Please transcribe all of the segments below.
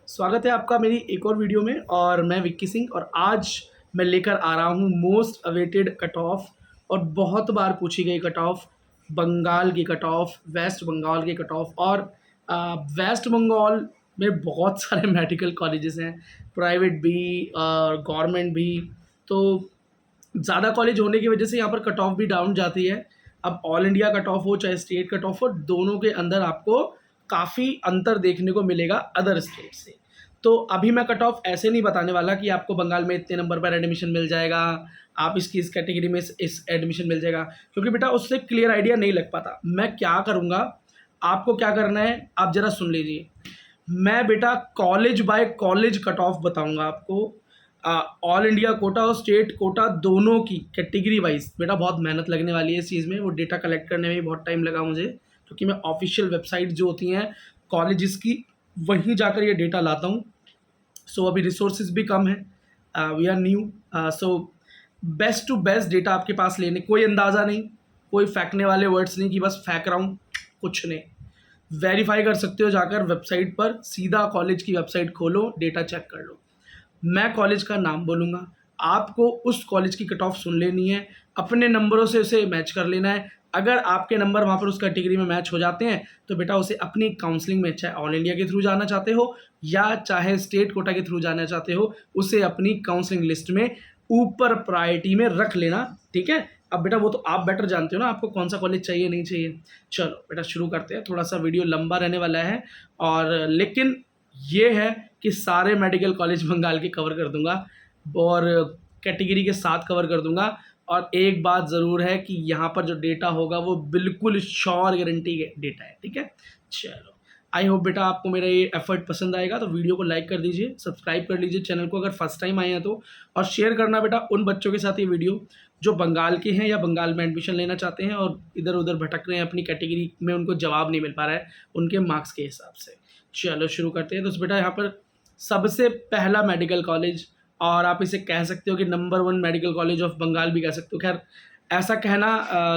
स्वागत है आपका मेरी एक और वीडियो में। और मैं विक्की सिंह और आज मैं लेकर आ रहा हूँ मोस्ट अवेटेड कट ऑफ और बहुत बार पूछी गई कट ऑफ, बंगाल की कट ऑफ, वेस्ट बंगाल की कट ऑफ। और वेस्ट बंगाल में बहुत सारे मेडिकल कॉलेजेस हैं, प्राइवेट भी और गवर्नमेंट भी। तो ज़्यादा कॉलेज होने की वजह से यहाँ पर कट ऑफ भी डाउन जाती है। अब ऑल इंडिया कट ऑफ हो चाहे स्टेट कट ऑफ हो, दोनों के अंदर आपको काफ़ी अंतर देखने को मिलेगा अदर स्टेट से। तो अभी मैं कट ऑफ ऐसे नहीं बताने वाला कि आपको बंगाल में इतने नंबर पर एडमिशन मिल जाएगा, आप इसकी इस कैटेगरी में इस एडमिशन मिल जाएगा, क्योंकि बेटा उससे क्लियर आइडिया नहीं लग पाता। मैं क्या करूँगा, आपको क्या करना है आप ज़रा सुन लीजिए। मैं बेटा college by college cut off बताऊँगा आपको, ऑल इंडिया कोटा और स्टेट कोटा दोनों की कैटेगरी वाइज। बेटा बहुत मेहनत लगने वाली है इस चीज़ में, वो डेटा कलेक्ट करने में भी बहुत टाइम लगा मुझे, क्योंकि मैं ऑफिशियल वेबसाइट जो होती हैं कॉलेजेस की वहीं जाकर ये डेटा लाता हूँ। सो अभी रिसोर्सेज भी कम है, we are new. So best to best data आपके पास लेने, कोई अंदाज़ा नहीं, कोई फेंकने वाले वर्ड्स नहीं कि बस फेंक रहा हूँ, कुछ नहीं। वेरीफाई कर सकते हो जाकर वेबसाइट पर, सीधा कॉलेज की वेबसाइट खोलो, डेटा चेक कर लो। मैं कॉलेज का नाम बोलूँगा, आपको उस कॉलेज की कट ऑफ सुन लेनी है, अपने नंबरों से उसे मैच कर लेना है। अगर आपके नंबर वहाँ पर उस कैटेगरी में मैच हो जाते हैं तो बेटा उसे अपनी काउंसलिंग में, चाहे ऑल इंडिया के थ्रू जाना चाहते हो या चाहे स्टेट कोटा के थ्रू जाना चाहते हो, उसे अपनी काउंसलिंग लिस्ट में ऊपर प्रायोरिटी में रख लेना, ठीक है। अब बेटा वो तो आप बेटर जानते हो ना, आपको कौन सा कॉलेज चाहिए नहीं चाहिए। चलो बेटा शुरू करते हैं, थोड़ा सा वीडियो लंबा रहने वाला है और लेकिन ये है कि सारे मेडिकल कॉलेज बंगाल के कवर कर दूंगा और कैटेगरी के साथ कवर कर दूंगा। और एक बात ज़रूर है कि यहाँ पर जो डेटा होगा वो बिल्कुल श्योर गारंटी डेटा है, ठीक है। चलो आई होप बेटा आपको मेरा ये एफर्ट पसंद आएगा, तो वीडियो को लाइक कर दीजिए, सब्सक्राइब कर लीजिए चैनल को अगर फर्स्ट टाइम आए हैं तो, और शेयर करना बेटा उन बच्चों के साथ ये वीडियो जो बंगाल के हैं या बंगाल में एडमिशन लेना चाहते हैं और इधर उधर भटक रहे हैं अपनी कैटेगरी में, उनको जवाब नहीं मिल पा रहा है उनके मार्क्स के हिसाब से। चलो शुरू करते हैं। तो बेटा यहाँ पर सबसे पहला मेडिकल कॉलेज, और आप इसे कह सकते हो कि number 1 medical college of Bengal भी कह सकते हो। खैर ऐसा कहना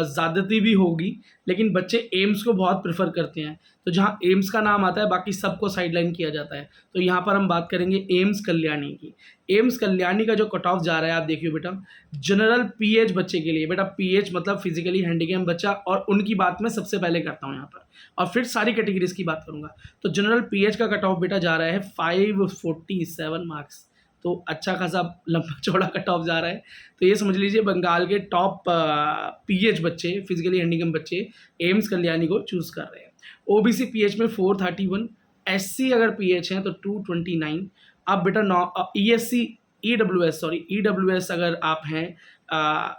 ज़्यादती भी होगी, लेकिन बच्चे एम्स को बहुत प्रेफर करते हैं, तो जहाँ एम्स का नाम आता है बाकी सबको साइडलाइन किया जाता है। तो यहाँ पर हम बात करेंगे एम्स कल्याणी की। एम्स कल्याणी का जो कट ऑफ जा रहा है आप देखिए बेटा, जनरल पीएच बच्चे के लिए, बेटा पीएच मतलब फिजिकली हैंडीकैप बच्चा, और उनकी बात मैं सबसे पहले करता हूँ यहाँ पर और फिर सारी कैटेगरीज की बात करूँगा। तो जनरल पीएच का कट ऑफ बेटा जा रहा है 547 मार्क्स, तो अच्छा खासा लंबा चौड़ा कट ऑफ जा रहा है। तो ये समझ लीजिए बंगाल के टॉप पीएच बच्चे, फिजिकली हैंडीकैप बच्चे एम्स कल्याणी को चूज़ कर रहे हैं। ओबीसी पीएच में 431, एससी अगर पीएच हैं तो 229। अब बेटा ईएससी ईडब्ल्यूएस अगर आप हैं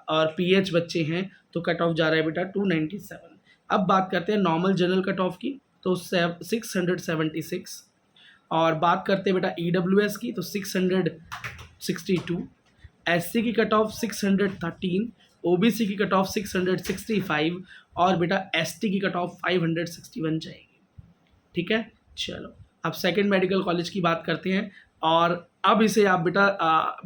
और पीएच बच्चे हैं तो कट ऑफ जा रहा है बेटा 297। अब बात करते हैं नॉर्मल जनरल कट ऑफ की, तो 676। और बात करते हैं बेटा ईडब्ल्यूएस की तो 662, एससी की कट ऑफ 613, ओबीसी की कट ऑफ 665 और बेटा एसटी की कट ऑफ 561 जाएगी, ठीक है। चलो अब सेकंड मेडिकल कॉलेज की बात करते हैं, और अब इसे आप बेटा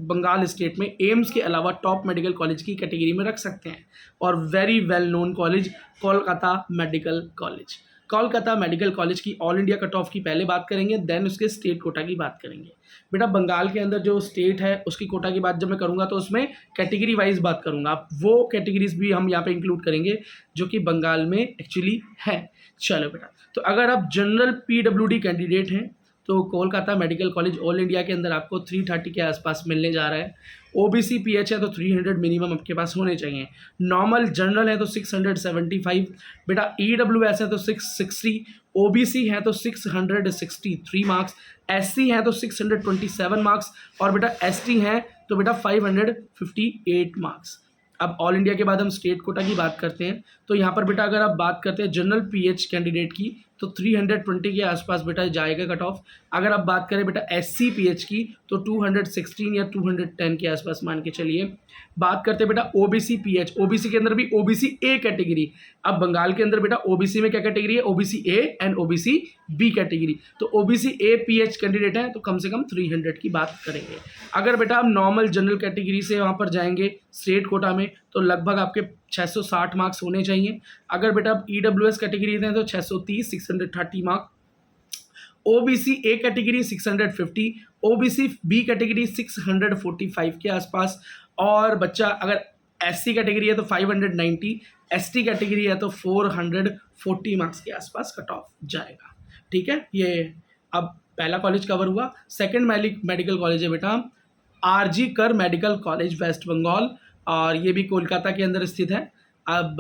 बंगाल स्टेट में एम्स के अलावा टॉप मेडिकल कॉलेज की कैटेगरी में रख सकते हैं, और very well known college Kolkata medical college. Kolkata medical college की ऑल इंडिया कट ऑफ की पहले बात करेंगे, देन उसके स्टेट कोटा की बात करेंगे। बेटा बंगाल के अंदर जो स्टेट है उसकी कोटा की बात जब मैं करूँगा तो उसमें कैटेगरी वाइज बात करूँगा, वो कैटेगरीज भी हम यहाँ पे इंक्लूड करेंगे जो कि बंगाल में एक्चुअली है। चलो बेटा, तो अगर आप जनरल पीडब्ल्यूडी कैंडिडेट हैं तो Kolkata medical college all India के अंदर आपको 330 के आसपास मिलने जा रहा है। ओबीसी पीएच है तो 300 मिनिमम आपके पास होने चाहिए। नॉर्मल जनरल है तो 675, बेटा ईडब्ल्यूएस है तो 660, ओबीसी है तो 663 मार्क्स, एससी है तो 627 मार्क्स और बेटा एसटी है तो बेटा 558 मार्क्स। अब ऑल इंडिया के बाद हम स्टेट कोटा की बात करते हैं, तो यहाँ पर बेटा अगर आप बात करते हैं जनरल पीएच कैंडिडेट की तो 320 के आसपास बेटा जाएगा कट ऑफ। अगर आप बात करें बेटा एससी पीएच की तो 216 या 210 के आसपास मान के चलिए। बात करते हैं बेटा ओबीसी पीएच, ओबीसी के अंदर भी ओबीसी ए कैटेगरी। अब बंगाल के अंदर बेटा ओबीसी में क्या कैटेगरी है, OBC A and OBC B category. तो ओबीसी ए पीएच कैंडिडेट है तो कम से कम 300 की बात करेंगे। अगर बेटा आप नॉर्मल जनरल कैटेगरी से वहाँ पर जाएंगे स्टेट कोटा में तो लगभग आपके 660 मार्क्स होने चाहिए। अगर बेटा आप ईडब्ल्यूएस कैटेगरी हैं तो 630 630 marks. OBC A category 650, OBC B category 645 के आसपास, और बच्चा अगर एससी कैटेगरी है तो 590, एसटी कैटेगरी है तो 440 मार्क्स के आसपास कट ऑफ जाएगा। ठीक है, ये अब पहला कॉलेज कवर हुआ। सेकंड मेडिकल कॉलेज है बेटा आरजी कर मेडिकल कॉलेज वेस्ट बंगाल, और ये भी कोलकाता के अंदर स्थित है। अब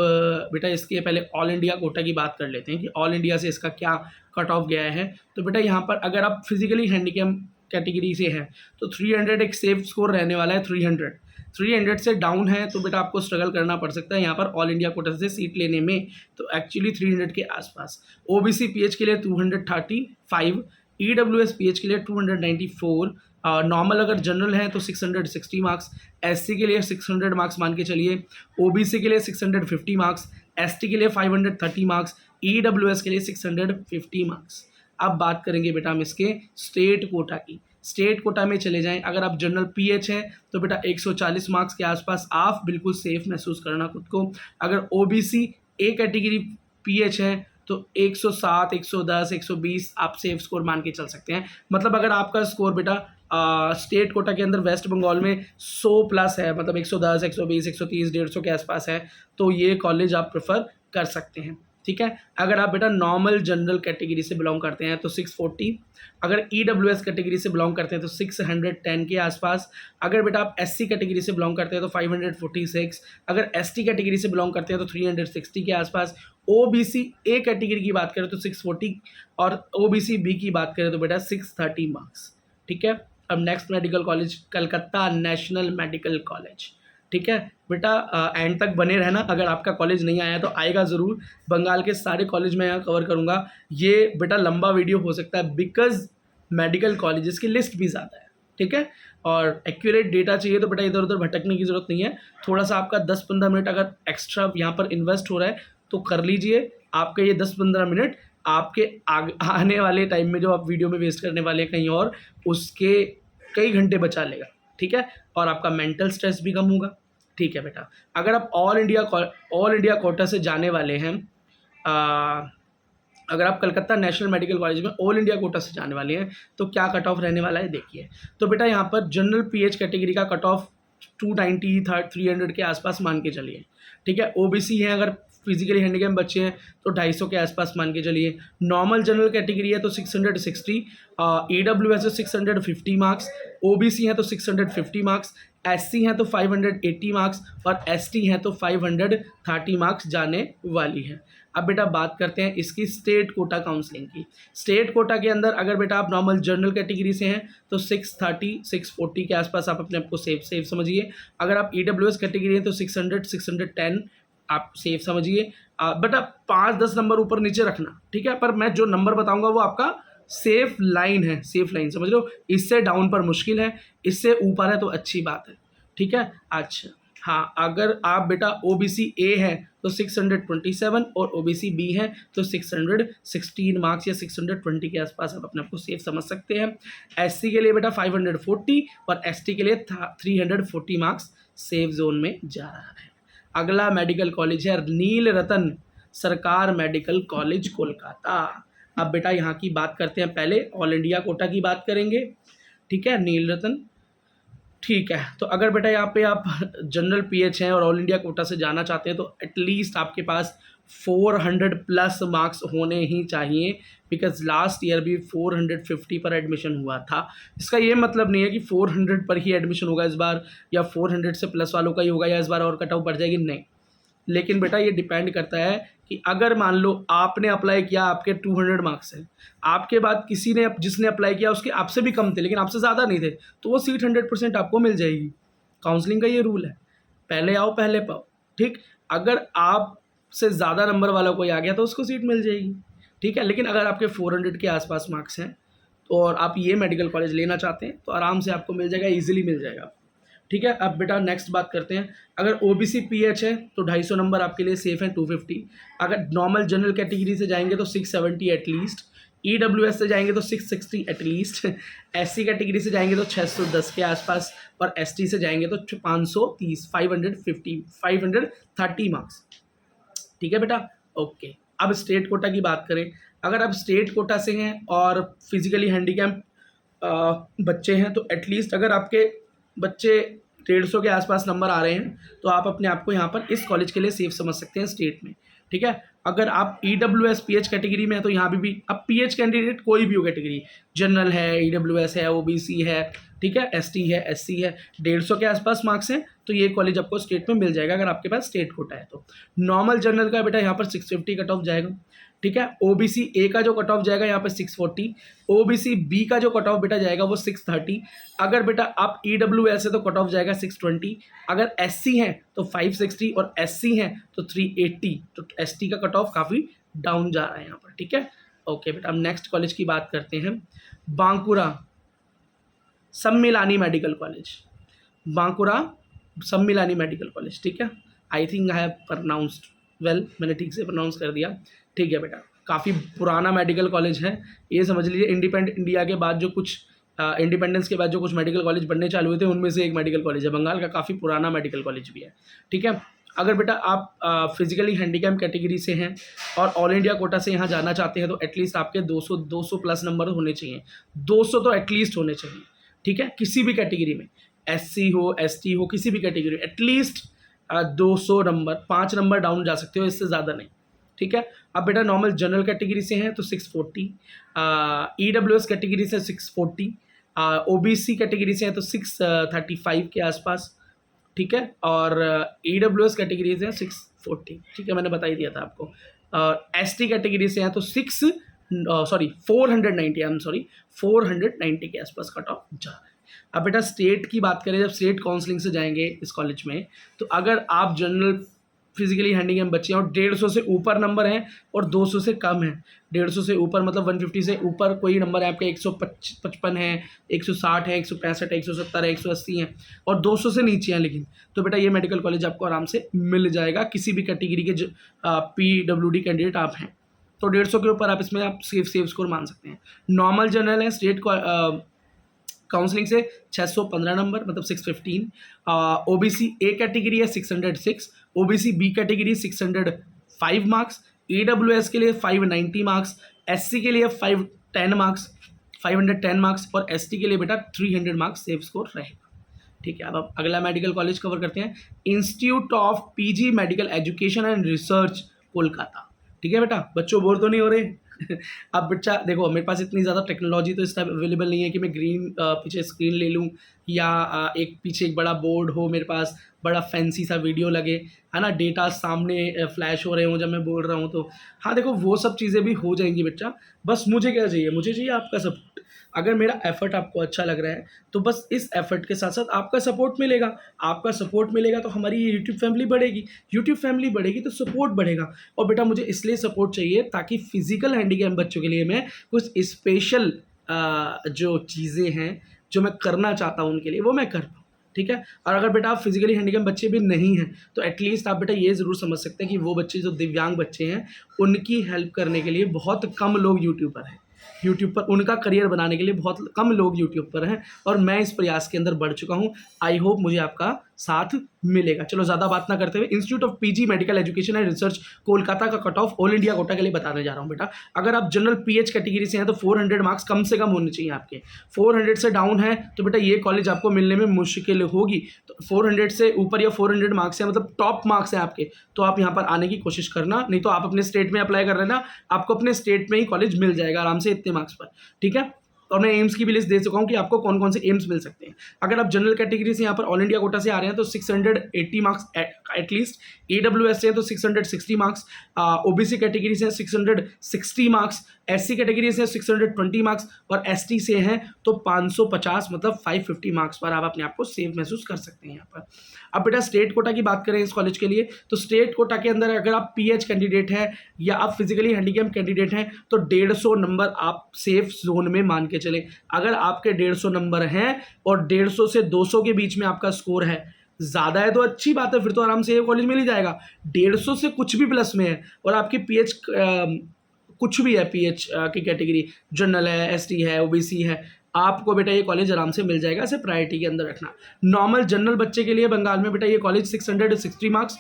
बेटा इसके पहले ऑल इंडिया कोटा की बात कर लेते हैं कि ऑल इंडिया से इसका क्या कट ऑफ गया है। तो बेटा यहाँ पर अगर आप फिजिकली हैंडीकैप कैटेगरी से हैं तो 300 एक सेफ स्कोर रहने वाला है। 300 से डाउन है तो बेटा आपको स्ट्रगल करना पड़ सकता है यहाँ पर ऑल इंडिया कोटा से सीट लेने में, तो एक्चुअली 300 के आसपास। ओबीसी पीएच के लिए 235, ईडब्ल्यूएस पीएच के लिए 294, नॉर्मल अगर जनरल है तो 660 मार्क्स, एससी के लिए 600 मार्क्स मान के चलिए, ओबीसी के लिए 650 मार्क्स, एसटी के लिए 530 मार्क्स, ईडब्ल्यूएस के लिए 650 मार्क्स। अब बात करेंगे बेटा हम इसके स्टेट कोटा की। स्टेट कोटा में चले जाएं, अगर आप जनरल पीएच हैं तो बेटा 140 मार्क्स के आसपास आप बिल्कुल सेफ महसूस करना खुद को। अगर ओबीसी ए कैटेगरी पीएच है तो 107, 110, 120 आप सेफ स्कोर मान के चल सकते हैं। मतलब अगर आपका स्कोर बेटा स्टेट कोटा के अंदर वेस्ट बंगाल में 100 प्लस है, मतलब 110, 120, 130, 150 के आसपास है, तो ये कॉलेज आप प्रेफर कर सकते हैं। ठीक है, अगर आप बेटा नॉर्मल जनरल कैटेगरी से बिलोंग करते हैं तो 640, अगर ईडब्ल्यूएस कैटेगरी से बिलोंग करते हैं तो 610 के आसपास, अगर बेटा आप एससी कैटेगरी से बिलोंग करते हैं तो 546, अगर एसटी कैटेगरी से बिलोंग करते हैं तो 360 के आसपास, ओबीसी ए कैटेगरी की बात करें तो 640, और ओबीसी बी की बात करें तो बेटा 630 मार्क्स। ठीक है, अब next medical college Calcutta national medical college. ठीक है बेटा, एंड तक बने रहना, अगर आपका कॉलेज नहीं आया तो आएगा ज़रूर। बंगाल के सारे कॉलेज मैं यहाँ कवर करूँगा। ये बेटा लंबा वीडियो हो सकता है बिकॉज मेडिकल कॉलेजेस की लिस्ट भी ज़्यादा है। ठीक है, और एक्यूरेट डेटा चाहिए तो बेटा इधर उधर भटकने की ज़रूरत नहीं है। थोड़ा सा आपका 10-15 मिनट अगर एक्स्ट्रा यहाँ पर इन्वेस्ट हो रहा है तो कर लीजिए। आपका ये 10-15 मिनट आपके आने वाले टाइम में जो आप वीडियो में वेस्ट करने वाले हैं कहीं और, उसके कई घंटे बचा लेगा। ठीक है, और आपका मेंटल स्ट्रेस भी कम होगा। ठीक है बेटा, अगर आप ऑल इंडिया कोटा से जाने वाले हैं, अगर आप कलकत्ता नेशनल मेडिकल कॉलेज में ऑल इंडिया कोटा से जाने वाले हैं तो क्या कट ऑफ रहने वाला है देखिए। तो बेटा यहाँ पर जनरल पीएच कैटेगरी का कट ऑफ 290, 300 के आसपास मान के चलिए। ठीक है, ओबीसी है अगर फिजिकली हैंडीकैप बच्चे हैं तो 250 के आसपास मान के चलिए। नॉर्मल जनरल कैटेगरी है तो 660, ईडब्ल्यूएस है 650 मार्क्स, ओबीसी है तो 650 मार्क्स, एससी हैं तो 580 मार्क्स, और एसटी हैं तो 530 मार्क्स जाने वाली है। अब बेटा बात करते हैं इसकी स्टेट कोटा काउंसलिंग की। स्टेट कोटा के अंदर अगर बेटा आप नॉर्मल जनरल कैटेगरी से हैं तो 630, 640 के आसपास आप अपने आप को सेफ समझिए। अगर आप ईडब्ल्यूएस कैटेगरी हैं तो 600, 610 आप सेफ समझिए। बेटा 5-10 नंबर ऊपर नीचे रखना, ठीक है, पर मैं जो नंबर बताऊंगा वो आपका सेफ लाइन है, सेफ लाइन समझ लो। इससे डाउन पर मुश्किल है, इससे ऊपर है तो अच्छी बात है। ठीक है, अच्छा हाँ, अगर आप बेटा ओबीसी ए है तो 627 और ओबीसी बी है तो 616 मार्क्स या 620 के आसपास आप अपने आप को सेफ समझ सकते हैं। एससी के लिए बेटा 540 और एसटी के लिए 340 मार्क्स सेफ जोन में जा रहा है। अगला मेडिकल कॉलेज है नील रतन सरकार मेडिकल कॉलेज कोलकाता। अब बेटा यहाँ की बात करते हैं, पहले ऑल इंडिया कोटा की बात करेंगे। ठीक है, नील रतन, ठीक है। तो अगर बेटा यहाँ पे आप जनरल पीएच हैं और ऑल इंडिया कोटा से जाना चाहते हैं तो एटलीस्ट आपके पास 400 प्लस मार्क्स होने ही चाहिए, बिकॉज लास्ट ईयर भी 450 पर एडमिशन हुआ था। इसका ये मतलब नहीं है कि 400 पर ही एडमिशन होगा इस बार, या 400 से प्लस वालों का ही होगा, या इस बार और कट ऑफ बढ़ जाएगी, नहीं। लेकिन बेटा ये डिपेंड करता है कि अगर मान लो आपने अप्लाई किया, आपके 200 मार्क्स हैं, आपके बाद किसी ने जिसने अप्लाई किया उसके आपसे भी कम थे लेकिन आपसे ज़्यादा नहीं थे, तो वो सीट 100% आपको मिल जाएगी। काउंसलिंग का ये रूल है, पहले आओ पहले पाओ। ठीक, अगर आपसे ज़्यादा नंबर वाला कोई आ गया तो उसको सीट मिल जाएगी। ठीक है, लेकिन अगर आपके 400 के आसपास मार्क्स हैं तो और आप ये मेडिकल कॉलेज लेना चाहते हैं तो आराम से आपको मिल जाएगा, ईजिली मिल जाएगा। ठीक है, अब बेटा नेक्स्ट बात करते हैं। अगर ओबीसी पीएच है तो 250 नंबर आपके लिए सेफ है, 250। अगर नॉर्मल जनरल कैटेगरी से जाएंगे तो 670 एटलीस्ट, ईडब्ल्यूएस से जाएंगे तो 660 एटलीस्ट, एससी कैटेगरी से जाएंगे तो 610 के आसपास, और एसटी से जाएंगे तो 530, 530 मार्क्स। ठीक है बेटा, ओके। अब स्टेट कोटा की बात करें, अगर आप स्टेट कोटा से हैं और फिजिकली हैंडीकैप बच्चे हैं तो एटलीस्ट अगर आपके बच्चे 150 के आसपास नंबर आ रहे हैं तो आप अपने आप को यहाँ पर इस कॉलेज के लिए सेफ समझ सकते हैं स्टेट में, ठीक है। अगर आप EWS PH कैटेगरी में है तो यहाँ भी अब PH कैंडिडेट कोई भी हो कैटेगरी, जनरल है, EWS है, OBC है, ठीक है, ST है, SC है, 150 के आसपास मार्क्स हैं तो ये कॉलेज आपको स्टेट में मिल जाएगा अगर आपके पास स्टेट कोटा है तो। नॉर्मल जनरल का बेटा यहाँ पर 650 कट ऑफ जाएगा, ठीक है। OBC A का जो कट ऑफ जाएगा यहाँ पर 640, OBC B का जो कट ऑफ बेटा जाएगा वो 630। अगर बेटा आप EWS है तो कट ऑफ जाएगा 620, अगर SC है तो 560 और SC है तो 380, तो ST का कट ऑफ काफ़ी डाउन जा रहा है यहाँ पर, ठीक है। ओके बेटा, अब नेक्स्ट कॉलेज की बात करते हैं, Bankura Sammilani medical college, Bankura Sammilani medical college, ठीक है। I think I have pronounced well, मैंने ठीक से प्रोनाउंस कर दिया, ठीक है बेटा। काफ़ी पुराना मेडिकल कॉलेज है, ये समझ लीजिए इंडिपेंडेंट इंडिया के बाद जो कुछ इंडिपेंडेंस के बाद जो कुछ मेडिकल कॉलेज बनने चालू हुए थे उनमें से एक मेडिकल कॉलेज है, बंगाल का काफ़ी पुराना मेडिकल कॉलेज भी है, ठीक है। अगर बेटा आप फिजिकली हैंडीकैप कैटेगरी से हैं और ऑल इंडिया कोटा से यहाँ जाना चाहते हैं तो एटलीस्ट आपके 200 प्लस नंबर होने चाहिए, 200 तो एटलीस्ट होने चाहिए, ठीक है। किसी भी कैटेगरी में, SC हो, ST हो, किसी भी category at least 200 number, 5 number down जा सकते हो, इससे ज़्यादा नहीं, ठीक है। अब बेटा नॉर्मल जनरल कैटेगरी से हैं तो 640, EWS कैटेगरी से 640, OBC कैटेगरी से हैं तो 635 के आसपास, ठीक है। और EWS कैटेगरी से 640, ठीक है, मैंने बता ही दिया था आपको। और ST कैटेगरी से हैं तो 490 के आसपास कट ऑफ जा रहा है। अब बेटा स्टेट की बात करें, जब स्टेट काउंसलिंग से जाएंगे इस कॉलेज में तो अगर आप जनरल फिजिकली हैंडीकैप बच्चे हैं और 150 से ऊपर नंबर हैं और 200 से कम है, 150 से ऊपर मतलब 150 से ऊपर कोई नंबर है आपके, 155 है, 160 है, 165 है, 170 है, 180 है और 200 से नीचे हैं लेकिन, तो बेटा ये मेडिकल कॉलेज आपको आराम से मिल जाएगा किसी भी कैटेगरी के जो PWD कैंडिडेट आप हैं तो 150 के ऊपर आप इसमें आप सेफ स्कोर मान सकते हैं। नॉर्मल जनरल है स्टेट काउंसलिंग से 615 नंबर मतलब 615, OBC A कैटेगरी है 606, OBC B category 605 marks, EWS के लिए 590 मार्क्स, SC के लिए 510 मार्क्स और ST के लिए बेटा 300 मार्क्स सेफ स्कोर रहेगा, ठीक है। अब अगला मेडिकल कॉलेज कवर करते हैं, institute of PG medical education and research Kolkata, ठीक है बेटा। बच्चों बोर तो नहीं हो रहे? अब बच्चा देखो, मेरे पास इतनी ज़्यादा टेक्नोलॉजी तो इस टाइम अवेलेबल नहीं है कि मैं ग्रीन पीछे स्क्रीन ले लूँ या एक पीछे एक बड़ा बोर्ड हो मेरे पास, बड़ा फैंसी सा वीडियो लगे, है ना, डेटा सामने फ्लैश हो रहे हों जब मैं बोल रहा हूँ तो हाँ देखो वो सब चीज़ें भी हो जाएंगी बच्चा। बस मुझे क्या चाहिए, मुझे चाहिए आपका सपोर्ट। अगर मेरा एफर्ट आपको अच्छा लग रहा है तो बस इस एफर्ट के साथ साथ आपका सपोर्ट मिलेगा, आपका सपोर्ट मिलेगा तो हमारी ये यूट्यूब फैमिली बढ़ेगी, यूट्यूब फैमिली बढ़ेगी तो सपोर्ट बढ़ेगा। और बेटा मुझे इसलिए सपोर्ट चाहिए ताकि फिजिकल हैंडीकैप बच्चों के लिए मैं कुछ स्पेशल जो चीज़ें हैं जो मैं करना चाहता हूँ उनके लिए वो मैं कर पाऊँ, ठीक है। और अगर बेटा आप फिजिकली हैंडीकैप बच्चे भी नहीं हैं तो एटलीस्ट आप बेटा ये ज़रूर समझ सकते हैं कि वो बच्चे जो दिव्यांग बच्चे हैं उनकी हेल्प करने के लिए बहुत कम लोग यूट्यूबर हैं, यूट्यूब पर उनका करियर बनाने के लिए बहुत कम लोग यूट्यूब पर हैं और मैं इस प्रयास के अंदर बढ़ चुका हूं। आई होप मुझे आपका साथ मिलेगा। चलो ज़्यादा बात ना करते हुए institute of PG medical education and research Kolkata का cut off all India quota के लिए बताने जा रहा हूं बेटा। अगर आप जनरल PH कैटेगरी से हैं तो 400 मार्क्स कम से कम होने चाहिए आपके, 400 से डाउन है तो बेटा ये कॉलेज आपको मिलने में मुश्किल होगी। तो 400 से ऊपर या 400 मार्क्स है मतलब टॉप मार्क्स हैं आपके तो आप यहाँ पर आने की कोशिश करना, नहीं तो आप अपने स्टेट में अप्लाई कर लेना, आपको अपने स्टेट में ही कॉलेज मिल जाएगा आराम से इतने मार्क्स पर, ठीक है। और मैं एम्स की भी लिस्ट दे चुका हूँ कि आपको कौन कौन से एम्स मिल सकते हैं। अगर आप जनरल कैटेगरी से यहाँ पर ऑल इंडिया कोटा से आ रहे हैं तो 680 मार्क्स एटलीस्ट, EWS से हैं तो 660 मार्क्स, OBC कैटेगरी से 660 मार्क्स, SC कैटेगरी से 620 मार्क्स और ST से हैं तो 550 मतलब 550 मार्क्स पर आप अपने आप को सेफ महसूस कर सकते हैं यहाँ पर। अब बेटा स्टेट कोटा की बात करें इस कॉलेज के लिए तो स्टेट कोटा के अंदर अगर आप PH कैंडिडेट हैं या आप फिजिकली हैंडीकैप कैंडिडेट हैं तो 150 नंबर आप सेफ जोन में मान के चलें। अगर आपके 150 नंबर हैं और 150 से 200 के बीच में आपका स्कोर है, ज़्यादा है तो अच्छी बात है, फिर तो आराम से ये कॉलेज मिल ही जाएगा। 150 से कुछ भी प्लस में है और आपकी PH कुछ भी है, PH की कैटेगरी जनरल है, ST है, OBC है, आपको बेटा ये कॉलेज आराम से मिल जाएगा, इसे प्रायोरिटी के अंदर रखना। नॉर्मल जनरल बच्चे के लिए बंगाल में बेटा ये कॉलेज 660 मार्क्स,